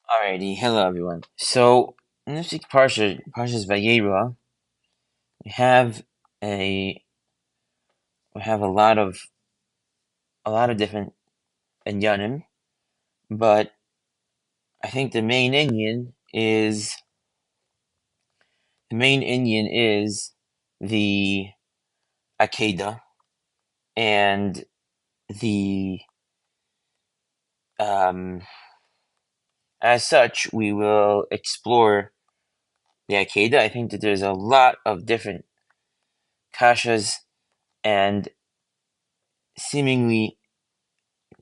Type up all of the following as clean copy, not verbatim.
Alrighty, hello everyone. So in this week's Parshas Vayera, we have a we have a lot of different inyanim, but I think the main inyan is the Akedah, and the um as such we will explore the Akedah. I think that there's a lot of different kashas, and seemingly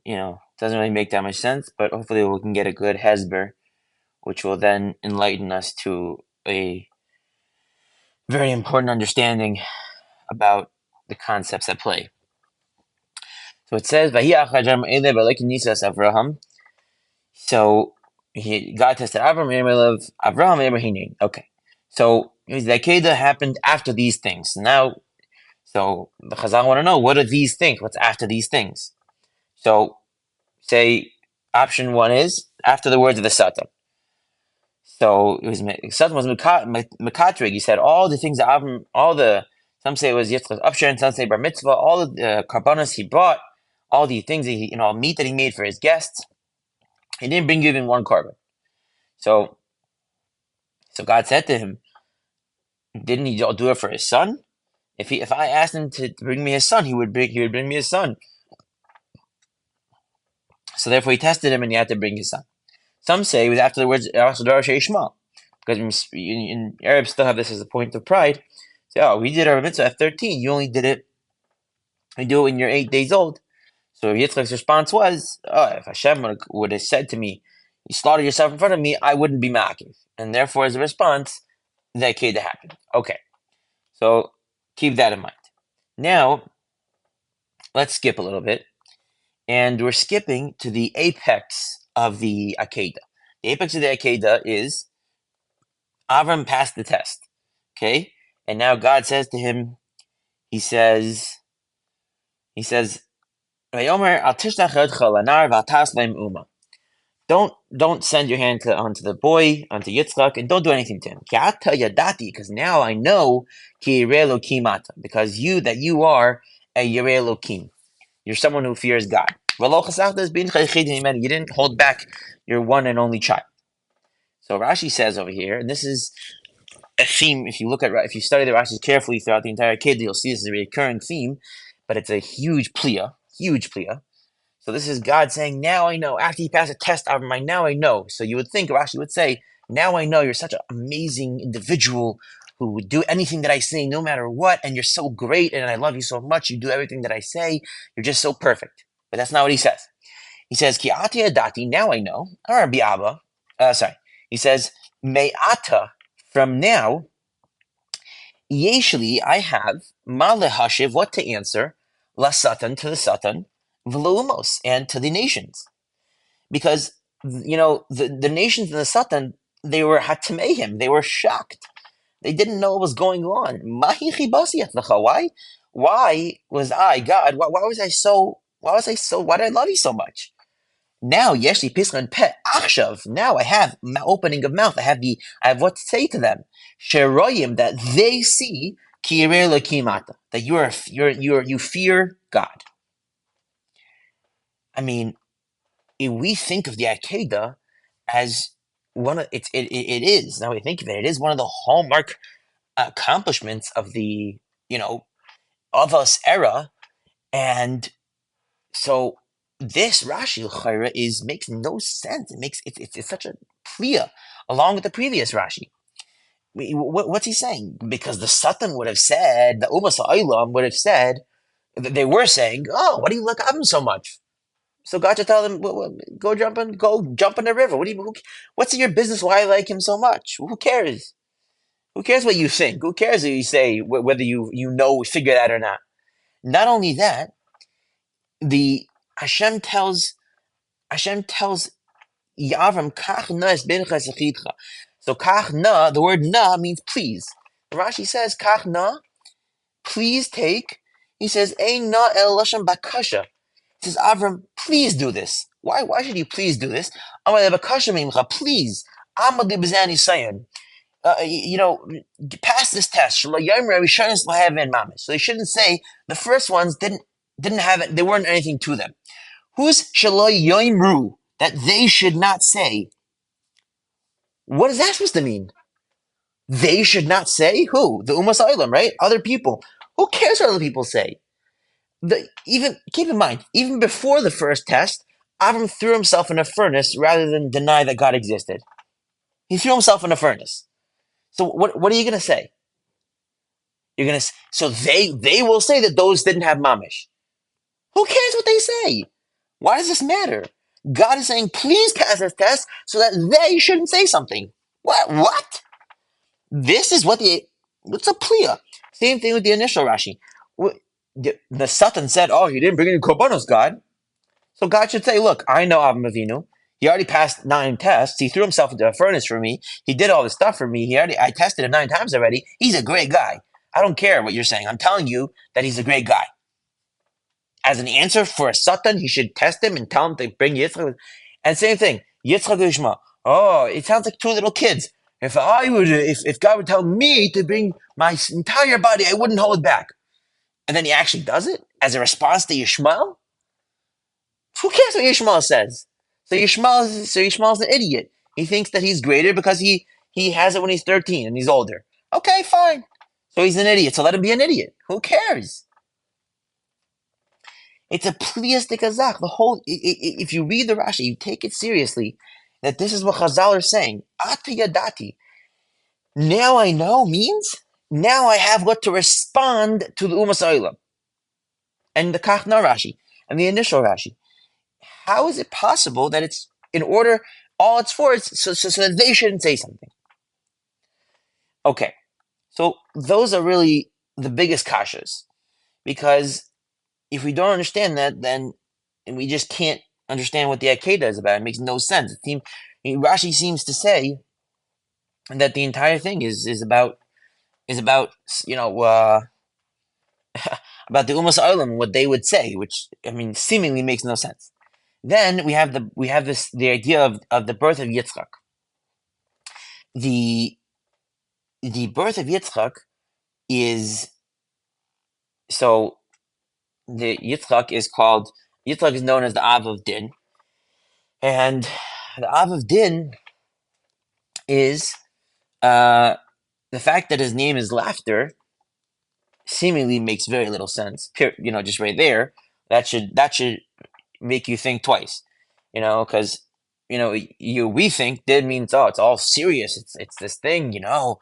doesn't really make that much sense, but hopefully we can get a good hesber, which will then enlighten us to a very important understanding about the concepts at play. So it says, Avraham. So God tested Avraham, Abraham. Okay. So the Akedah happened after these things. Now, so the Chazal want to know, what are these things? What's after these things? So, say option one is after the words of the Satan. So it was Satan was Mekatrig. He said all the things that Avram, some say it was Yitzchak's upshare, some say Bar Mitzvah, all the karbanos he brought, all the things that meat that he made for his guests. He didn't bring even one carbon. So God said to him, didn't he do it for his son? If I asked him to bring me his son, he would bring me his son. So therefore he tested him and he had to bring his son. Some say it was after the words Shema, because in Arabs still have this as a point of pride. Say, oh, we did our mitzvah at 13. You only did it. You do it when you're 8 days old. So Yitzchak's response was, oh, if Hashem would have said to me, "You slaughter yourself in front of me," I wouldn't be makiv, and therefore, as a response, that kid happened. Okay, so keep that in mind. Now, let's skip a little bit, and we're skipping to the apex of the Akedah. The apex of the Akedah is Avram passed the test. Okay? And now God says to him, he says, "Vayomer al tishnach yadcha lanar v'atas leim uma." Don't send your hand onto the boy, onto Yitzchak, and don't do anything to him. Ki ata yadati, because now I know ki yirei Elokim ata, because you are a yirei Elokim. You're someone who fears God. V'lo chasachta bin chaychid himeni. You didn't hold back your one and only child. So Rashi says over here, and this is a theme. If you study the Rashi carefully throughout the entire Kedah, you'll see this is a recurring theme, but it's a huge plia, huge plia. So this is God saying, "Now I know." After he passed a test, now I know. So you would think Rashi would say, "Now I know you're such an amazing individual who would do anything that I say, no matter what, and you're so great, and I love you so much. You do everything that I say. You're just so perfect." But that's not what he says. He says, "Ki ati adati." Now I know. Or bi'aba. Sorry. He says, "Me'ata." From now, Yeshli, I have malehashiv, what to answer, la satan, to the satan, v'loumos, and to the nations, because the nations in the satan, they were hatamehim, they were shocked, they didn't know what was going on. Mahi chibasi atlacha, why was I God? Why did I love you so much? Now, Yeshli Pisran Pet Achshav. Now I have opening of mouth. I have what to say to them. Sheroyim, that they see Kirei Lekimata, that you fear God. I mean, if we think of the Akedah as one of it is, now we think of it, it is one of the hallmark accomplishments of the of us era. And so this Rashi L'chaira makes no sense. It's such a clear along with the previous Rashi. What's he saying? Because the Satan would have said, the Umas Ha'olam would have said, they were saying, "Oh, why do you like him so much?" So God should tell them, go jump in the river. What's in your business? Why I like him so much? Who cares? Who cares what you think? Who cares what you say? Whether figure that or not. Not only that, the Hashem tells Yavram, kach na es bencha sechitcha. So kach na, the word na means please. Rashi says, kach na, please take. He says, ein na el lashon bakasha. He says, Avram, please do this. Why should you please do this? Please. You know, pass this test. So they shouldn't say the first ones didn't have it. There weren't anything to them. Who's shaloy yoimru that they should not say? What is that supposed to mean? They should not say who? The Umas Olam, right? Other people. Who cares what other people say? Even keep in mind, even before the first test, Avram threw himself in a furnace rather than deny that God existed. He threw himself in a furnace. So what are you gonna say? You're gonna so they will say that those didn't have mamish. Who cares what they say? Why does this matter? God is saying, please pass this test so that they shouldn't say something. What? This is what's a pliya. Same thing with the initial Rashi. The Satan said, oh, he didn't bring any korbanos, God. So God should say, look, I know Avram Avinu. He already passed 9 tests. He threw himself into a furnace for me. He did all this stuff for me. I tested him 9 times already. He's a great guy. I don't care what you're saying. I'm telling you that he's a great guy. As an answer for a Satan, he should test him and tell him to bring Yitzchak. And same thing, Yitzchak Yishma. Oh, it sounds like 2 little kids. If God would tell me to bring my entire body, I wouldn't hold back. And then he actually does it as a response to Yishmael. Who cares what Yishmael says? So Yishmael's an idiot. He thinks that he's greater because he has it when he's 13 and he's older. Okay, fine. So he's an idiot. So let him be an idiot. Who cares? It's a pliastic azach. The whole, if you read the Rashi, you take it seriously, that this is what Chazal are saying. Atiyadati. Now I know means now I have what to respond to the Umas Olam and the Kachna Rashi and the initial Rashi. How is it possible that it's in order? All it's for is so that they shouldn't say something. Okay, so those are really the biggest kashas, because if we don't understand that, then we just can't understand what the Akeda is about. It makes no sense. Rashi seems to say that the entire thing is about you know about the Umas Olam and what they would say, which I mean seemingly makes no sense. Then we have the idea of the birth of Yitzchak. The birth of Yitzchak is so the Yitzchak is known as the Av of Din, and the Av of Din is the fact that his name is laughter seemingly makes very little sense. You know, just right there, that should make you think twice. You know, because we think Din means, oh, it's all serious. It's this thing. Yeah,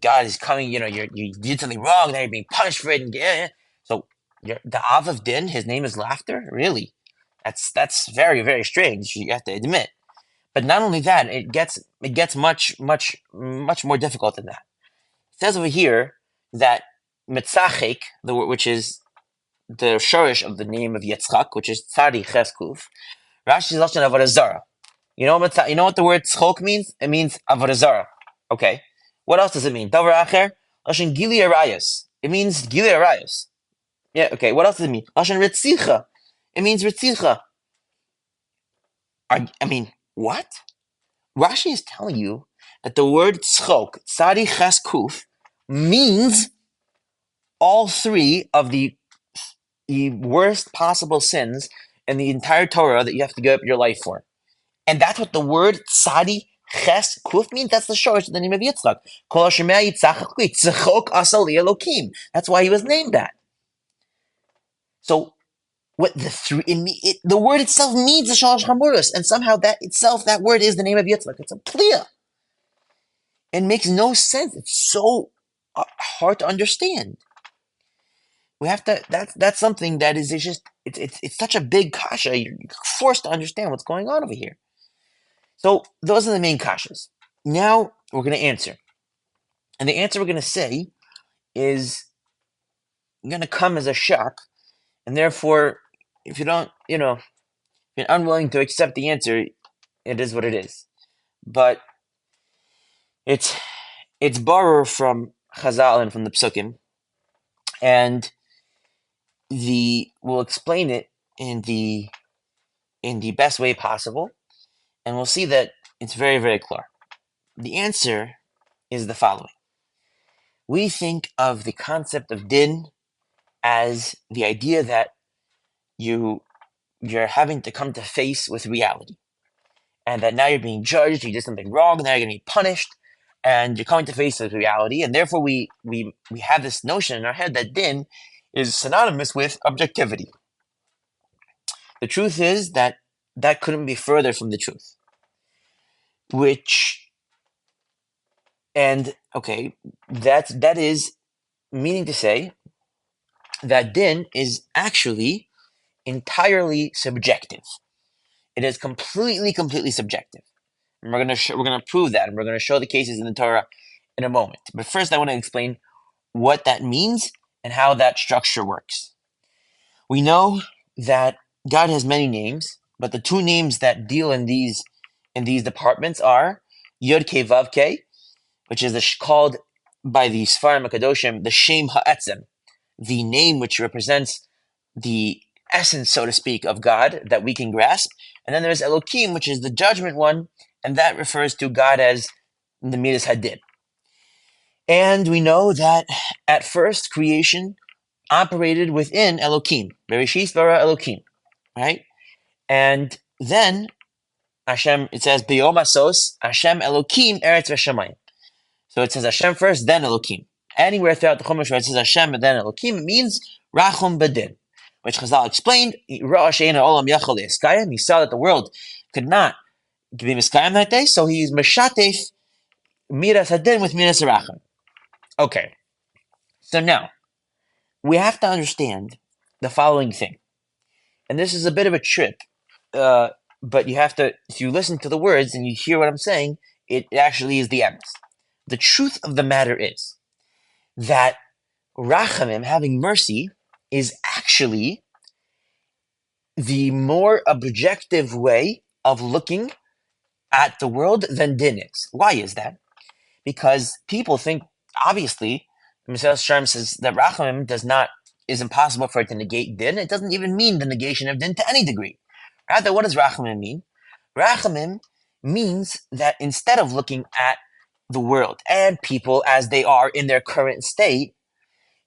God is coming. You did something wrong. Now you're being punished for it. And yeah. So the Av of Din, his name is laughter. Really, that's very very strange. You have to admit. But not only that, it gets much more difficult than that. It says over here that Metzachik, which is the shorish of the name of Yitzchak, which is Tzadi Cheskuf, Rashi is lashon avodah zara. You know what the word tzchok means? It means avodah zara. Okay. What else does it mean? Davar acher, lashon gili arayos. It means gili arayos. Yeah. Okay. What else does it mean? Lashon ritzicha. It means ritzicha. I mean, what? Rashi is telling you that the word tzchok, tzadi cheskuf, means all 3 of the worst possible sins in the entire Torah that you have to give up your life for. And that's what the word tzadi ches kuf means. That's the shorish of the name of Yitzchak. Kol hashemei tzachok asal Elokim. That's why he was named that. So what the word itself means the shalosh chamuros, and somehow that word is the name of Yitzchak. It's a pliya. It makes no sense. It's so hard to understand. We have to. That's something that is just. It's such a big kasha. You're forced to understand what's going on over here. So those are the main kashas. Now we're going to answer, and the answer we're going to say is going to come as a shock, and therefore, if you don't, if you're unwilling to accept the answer, it is what it is. But it's borrowed from Chazal and from the Psukim, and we'll explain it in the best way possible, and we'll see that it's very, very clear. The answer is the following. We think of the concept of din as the idea that you're having to come to face with reality, and that now you're being judged, you did something wrong, and now you're going to be punished, and you're coming to face with reality, and therefore we have this notion in our head that din is synonymous with objectivity. The truth is that that couldn't be further from the truth. That is meaning to say that din is actually entirely subjective. It is completely subjective. And we're gonna prove that, and we're gonna show the cases in the Torah in a moment. But first, I want to explain what that means and how that structure works. We know that God has many names, but the two names that deal in these departments are Yod Kei Vav Kei, which is called by the Sfarim HaKadoshim the Shem Ha'etzem, the name which represents the essence, so to speak, of God that we can grasp. And then there's Elokim, which is the judgment one, and that refers to God as the Midas Hadin. And we know that at first creation operated within Elokim, Bereshit bara Elokim, right? And then Hashem, it says B'yom Asos Hashem Elokim Eretz V'Shamayim. So it says Hashem first, then Elokim. Anywhere throughout the Chumash where it says Hashem and then Elokim, it means Rachum Badin, which Chazal explained. He saw that the world could not be Miskayim that day, so he's Meshatef Miras Hadin with Miras Rachum. Okay, so now we have to understand the following thing, and this is a bit of a trip, but you have to, if you listen to the words and you hear what I'm saying, it actually is the emes. The truth of the matter is that Rachamim, having mercy, is actually the more objective way of looking at the world than din is. Why is that? Because people think, obviously, Mesilas Yesharim says that Rachamim is impossible for it to negate din. It doesn't even mean the negation of din to any degree. Rather, what does Rachamim mean? Rachamim means that instead of looking at the world and people as they are in their current state,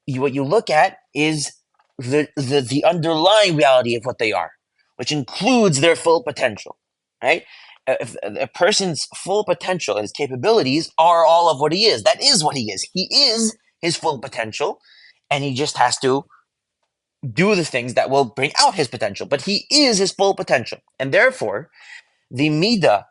what you look at is the underlying reality of what they are, which includes their full potential, right? If a person's full potential and his capabilities are all of what he is, that is what he is. He is his full potential, and he just has to do the things that will bring out his potential. But he is his full potential, and therefore, the midah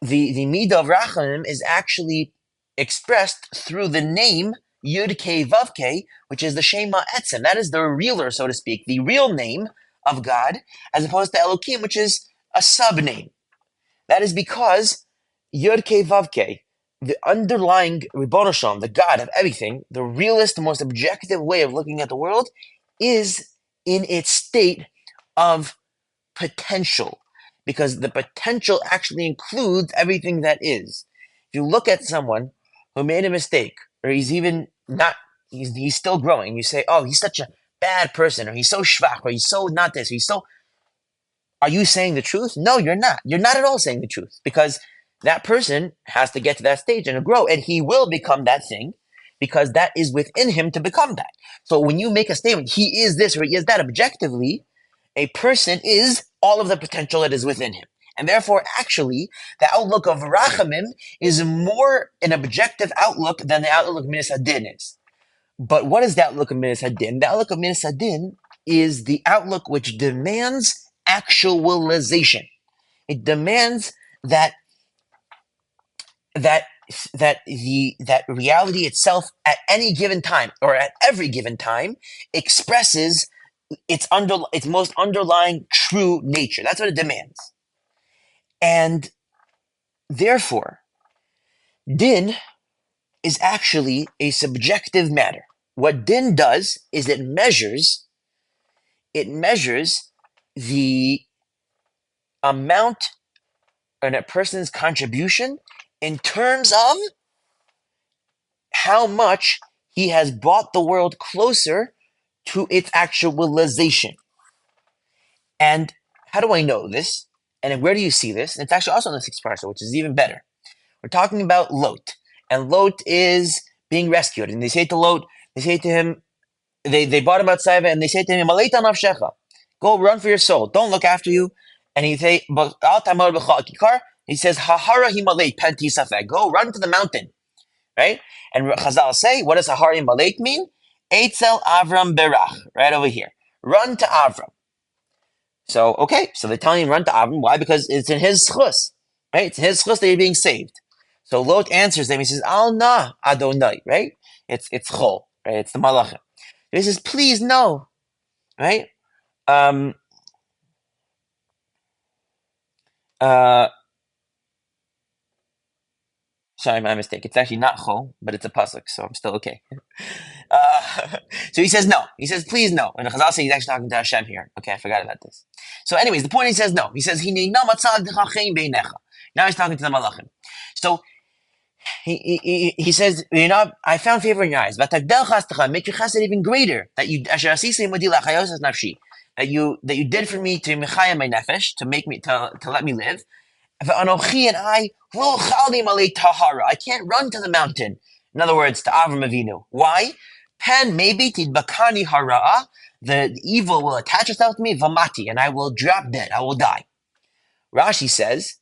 of Rachamim is actually expressed through the name Yud Kei Vav Kei, which is the Shem Ha'etzem. That is the realer, so to speak, the real name of God, as opposed to Elokim, which is a sub-name. That is because Yud Kei Vav Kei, the underlying Ribono Shalom, the God of everything, the realest, the most objective way of looking at the world, is in its state of potential, because the potential actually includes everything that is. If you look at someone who made a mistake, or he's even not, he's still growing, you say, oh, he's such a bad person, or he's so shvach, or he's so not this, he's so... Are you saying the truth? No, you're not. You're not at all saying the truth, because that person has to get to that stage and grow, and he will become that thing, because that is within him to become that. So when you make a statement, he is this or he is that, objectively, a person is all of the potential that is within him. And therefore, actually, the outlook of Rachamim is more an objective outlook than the outlook of Midas Hadin is. But what is the outlook of Midas Hadin? The outlook of Midas Hadin is the outlook which demands actualization. It demands that reality itself at any given time, or at every given time, expresses its most underlying true nature. That's what it demands. And therefore, din is actually a subjective matter. What din does is it measures the amount in a person's contribution in terms of how much he has brought the world closer to its actualization. And how do I know this? And where do you see this? And it's actually also in the sixth parsha, which is even better. We're talking about Lot, and Lot is being rescued. And they say to Lot, they say to him, they brought him outside, and they say to him, "Maleit nafshecha, go run for your soul. Don't look after you." And he say, "But al tamar b'chakikar." He says, "Hahara himaleit penti safek. Go run to the mountain." Right? And Chazal say, what does Hahara himaleit mean? Eitzel Avram berach. Right over here. Run to Avram. So, okay, so they're telling him run to Avram. Why? Because it's in his schus, right? It's in his schus that you're being saved. So Lot answers them. He says, Al na Adonai, right? It's chol, right? It's the malachim. He says, please no, right? Um, uh, Sorry, my mistake. It's actually not chol, but it's a pasuk, so I'm still okay. So he says no. He says, please no. And Chazal says he's actually talking to Hashem here. Okay, I forgot about this. So anyways, the point he says no. He says, now he's talking to the malachim. So he says, I found favor in your eyes. Make your chesed even greater. That you did for me to mechaya my nefesh, to make me to let me live. V'anochi and I lo chaldim alei tahara. I can't run to the mountain. In other words, to Avram Avinu. Why? Pen maybe tidbakani hara'a. The evil will attach itself to me. Vamati, and I will drop dead. I will die. Rashi says,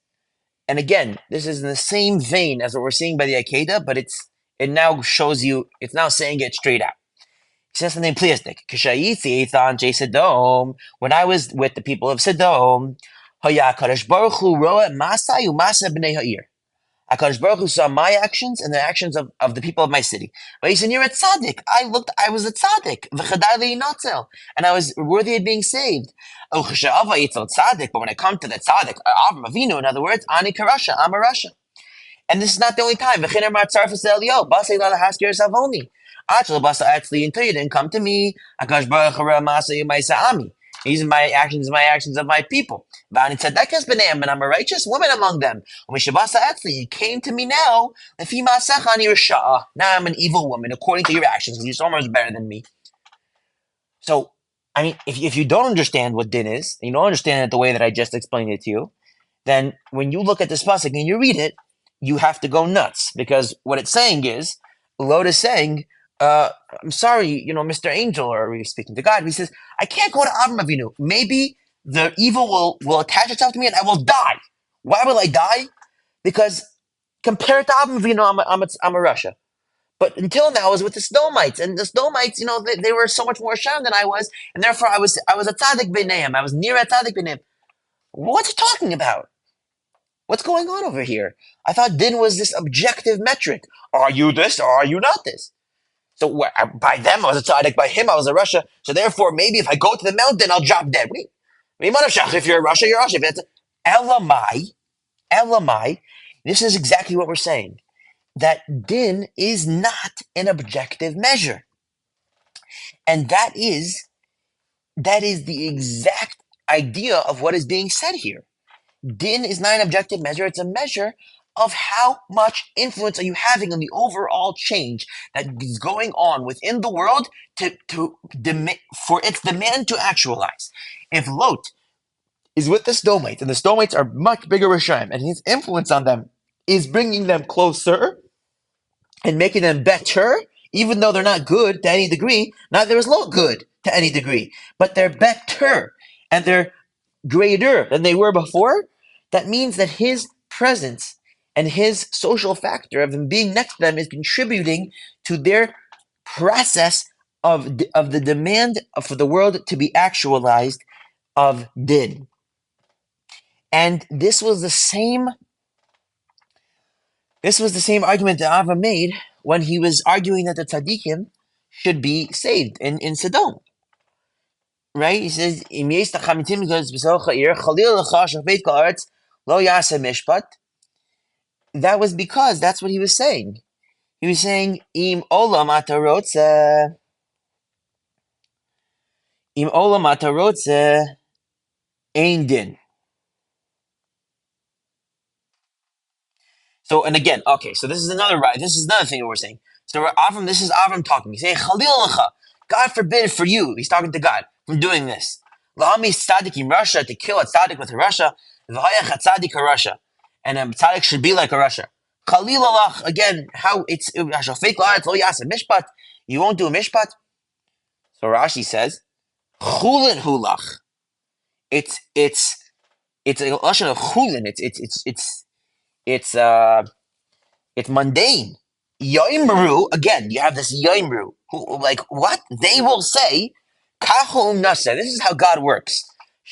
and again, this is in the same vein as what we're seeing by the Akedah, but it now shows you. It's now saying it straight out. He says something pleiastic. When I was with the people of Sodom, HaKadosh Baruch Hu roa masai umasa b'nei ha'ir. HaKadosh Baruch Hu saw my actions and the actions of the people of my city. But he said, you're a tzaddik. I was a tzaddik. V'chadai le'inotzel. And I was worthy of being saved. But when I come to the tzaddik, Avram Avinu, in other words, ani karasha, I'm a Rasha. And this is not the only time. Until you didn't come to me. These are my actions of my people. And I'm a righteous woman among them. You came to me now. Now I'm an evil woman according to your actions. You're so much better than me. So, I mean, if you don't understand what din is, and you don't understand it the way that I just explained it to you, then when you look at this pasuk and you read it, you have to go nuts, because what it's saying is, Lot is saying, I'm sorry, Mr. Angel, or he's speaking to God. He says, I can't go to Avram Avinu. Maybe the evil will attach itself to me and I will die. Why will I die? Because compared to Avram Avinu, I'm a Rasha. But until now, I was with the Snowmites, and the Snowmites, they were so much more Shem than I was, and therefore I was a tzaddik b'neim. I was near a tzaddik b'neim. What's he talking about? What's going on over here? I thought din was this objective metric. Are you this or are you not this? So by them I was a tzaddik, by him I was a Rasha. So therefore, maybe if I go to the mountain, I'll drop dead. If you're a Rasha, you're a Rasha. If it's Elamai, this is exactly what we're saying. That din is not an objective measure. And that is the exact idea of what is being said here. Din is not an objective measure. It's a measure of how much influence are you having on the overall change that is going on within the world for its demand to actualize. If Lot is with the Stomites, and the Stomites are much bigger Rishayim, and his influence on them is bringing them closer and making them better, even though they're not good to any degree, neither is Lot good to any degree, but they're better, and they're greater than they were before. That means that his presence and his social factor of him being next to them is contributing to their process of the demand for the world to be actualized of din. And this was the same argument that Ava made when he was arguing that the tzaddikim should be saved in Sodom. Right? He says, that was because that's what he was saying. He was saying, Im olam atarotze. Im olam atarotze ein din. So, and again, okay, so this is another thing that we're saying. So this is Avram talking. He's saying, Chalil lecha. God forbid for you, he's talking to God, from doing this. Lahami tzaddik in Russia, to kill a tzaddik with a Russia, v'hayach a tzaddik a Russia. And a tzaddik should be like a Russia. Khalil Allah, again, how it's, Shafik la'aretz lo yasa mishpat, you won't do a mishpat? So Rashi says, chulin hulach. It's a lashon of chulin. It's mundane. Yoimru, again, you have this yoimru. Like, what? They will say, Kachol nasa. This is how God works.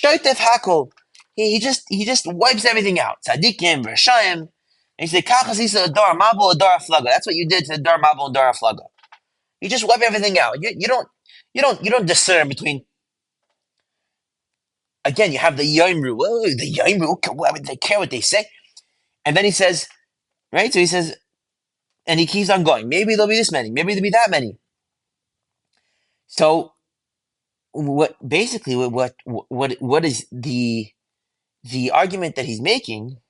Shaitef hakol. He just wipes everything out. Tzadikim, Rashayim. And he say, Kachas isa adar mabul adar flaga. That's what you did to Adar mabul adar flaga. You just wipe everything out. You don't discern between. Again, you have the yoimru. Oh, the yoimru. They care what they say. And then he says, right? So he says, and he keeps on going. Maybe there'll be this many. Maybe there'll be that many. So, what is the argument that he's making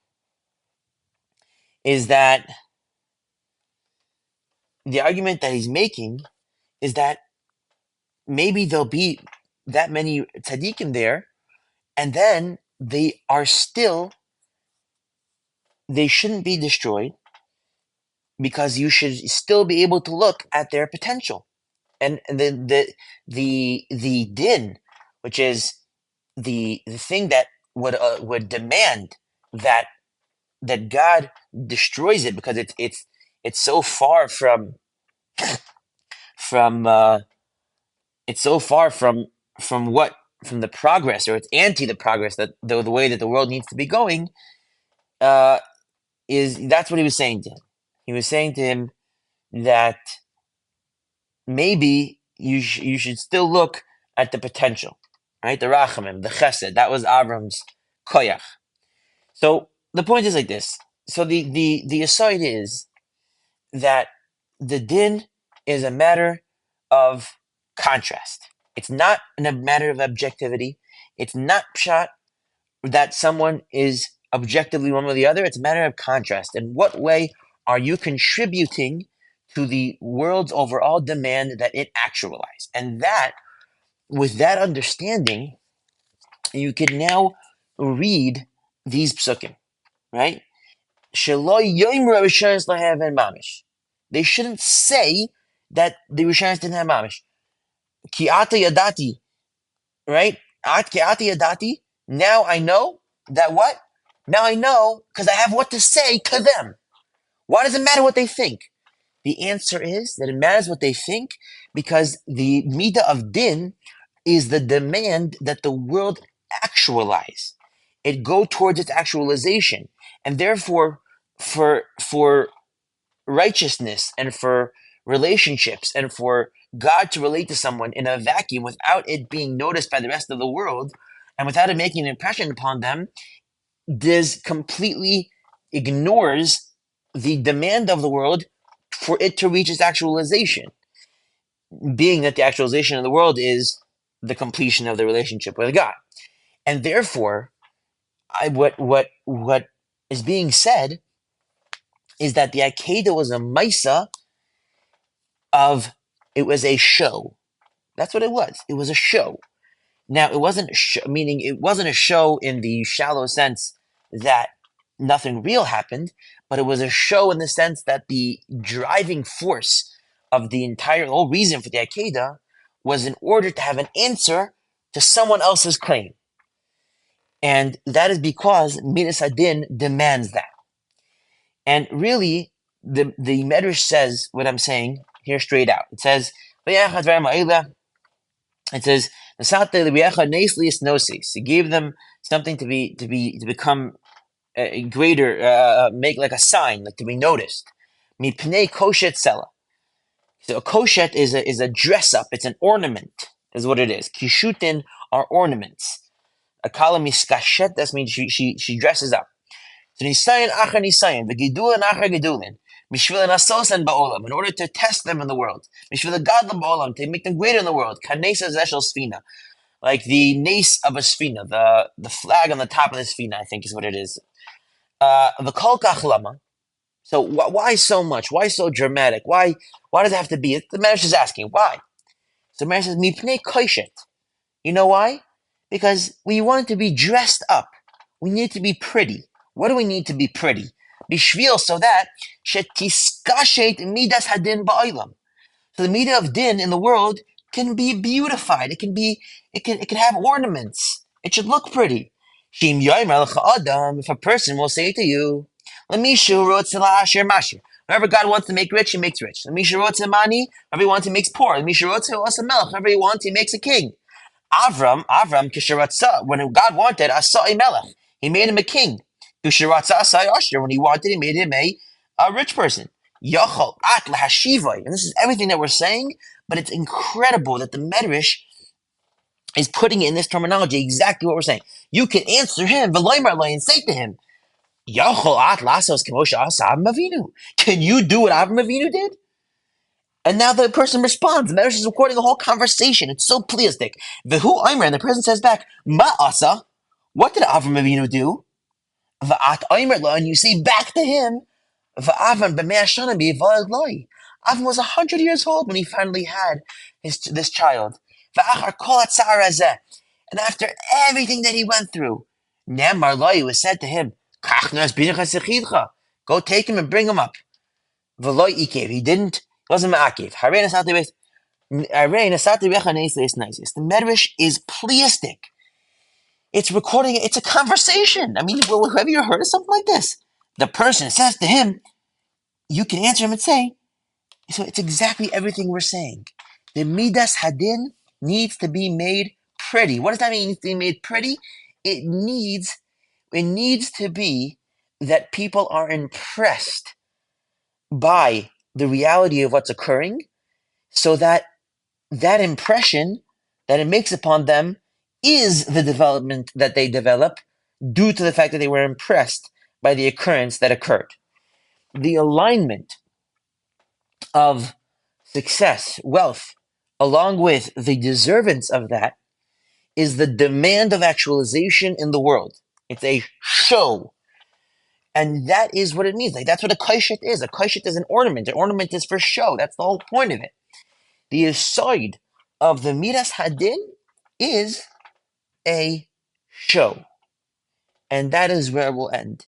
is that maybe there'll be that many tzaddikim there, and then they shouldn't be destroyed because you should still be able to look at their potential. And the din, which is the thing that would demand that God destroys it because it's so far from the progress, or it's anti the progress that the way that the world needs to be going, that's what he was saying to him. He was saying to him that maybe you should still look at the potential, right? The rachamim, the chesed, that was Avram's koyach. So the point is like this. So the aside is that the din is a matter of contrast. It's not a matter of objectivity. It's not pshat that someone is objectively one or the other. It's a matter of contrast. In what way are you contributing to the world's overall demand that it actualize? And that, with that understanding, you can now read these psukim, right? They shouldn't say that the Rishonos didn't have mamish. Ki ata yadati, right? Ki ata yadati. Now I know that what? Now I know because I have what to say to them. Why does it matter what they think? The answer is that it matters what they think because the midah of din is the demand that the world actualize. It go towards its actualization, and therefore, for righteousness and for relationships and for God to relate to someone in a vacuum without it being noticed by the rest of the world and without it making an impression upon them, this completely ignores the demand of the world for it to reach its actualization, being that the actualization of the world is the completion of the relationship with God. And therefore, what is being said is that the Akedah was a Maisa it was a show. That's what it was. It was a show. Now, it wasn't meaning it wasn't a show in the shallow sense that nothing real happened, but it was a show in the sense that the driving force of the whole reason for the Akedah was in order to have an answer to someone else's claim. And that is because Midas Adin demands that. And really, the Medrash says what I'm saying here straight out. It says, it says, He gave them something to become greater, make like a sign, like to be noticed. Mipnei koshet sela. So a koshet is a dress up. It's an ornament, is what it is. Kishutin are ornaments. A kala miskashet, that means she dresses up. So nisayin achar nisayin, v'gidulin achar gidulin, mishvil nasosan ba'olam, in order to test them in the world. Mishvil gadlam ba'olam, to make them greater in the world. Kanesa zeshel sfina, like the nace of a sfina, the flag on the top of the sfina, I think is what it is. The kol kach lama. So why so much? Why so dramatic? Why does it have to be? The Medrash is asking why. So Mary says, Mipnei koishet. You know why? Because we want to be dressed up. We need to be pretty. What do we need to be pretty? Bishvil, so that shetiskashet midas hadin ba'olam. So the midah of din in the world can be beautified. It can have ornaments. It should look pretty. Shim yomer lecha adam, if a person will say to you, Lamishu rotz la'asher masher. Whenever God wants to make rich, he makes rich. Lamishu rotz mani, whenever he wants, he makes poor. Lamishu rotz asa melech, whenever he wants, he makes a king. Avram, Kisharatza, when God wanted, Asa a melech. He made him a king. Kisharatza Asa Asher, when he wanted, he made him a rich person. Yachol at lahashivai. And this is everything that we're saying, but it's incredible that the Medrash is putting in this terminology exactly what we're saying. You can answer him, and say to him, Yachol at lasos kemosha Asa Avram Avinu. Can you do what Avram Avinu did? And now the person responds. The Medrash is recording the whole conversation. It's so pleistic. V'hu Aimer, and the person says back, Ma asa? What did Avram Avinu do? V'at Aimer lo, and you say back to him, V'avram b'mei shana b'yivaled loi. Avram was 100 years old when he finally had this child. V'achar kol hatzar hazeh. And after everything that he went through, Nemar loi was said to him, Kach nas binachas echidcha. Go take him and bring him up. V'loi ikev. He didn't. He wasn't ma'akev. Harei nasati b'es. The Medrash is pleistic. It's recording, it's a conversation. I mean, have you heard of something like this? The person says to him, you can answer him and say, so it's exactly everything we're saying. The Midas Hadin needs to be made pretty. What does that mean? It needs to be made pretty? It needs to be that people are impressed by the reality of what's occurring, so that impression that it makes upon them is the development that they develop due to the fact that they were impressed by the occurrence that occurred. The alignment of success, wealth, along with the deservance of that, is the demand of actualization in the world. It's a show. And that is what it means. Like, that's what a kaishet is. A kaishet is an ornament. An ornament is for show. That's the whole point of it. The aside of the Midas Hadin is a show. And that is where we'll end.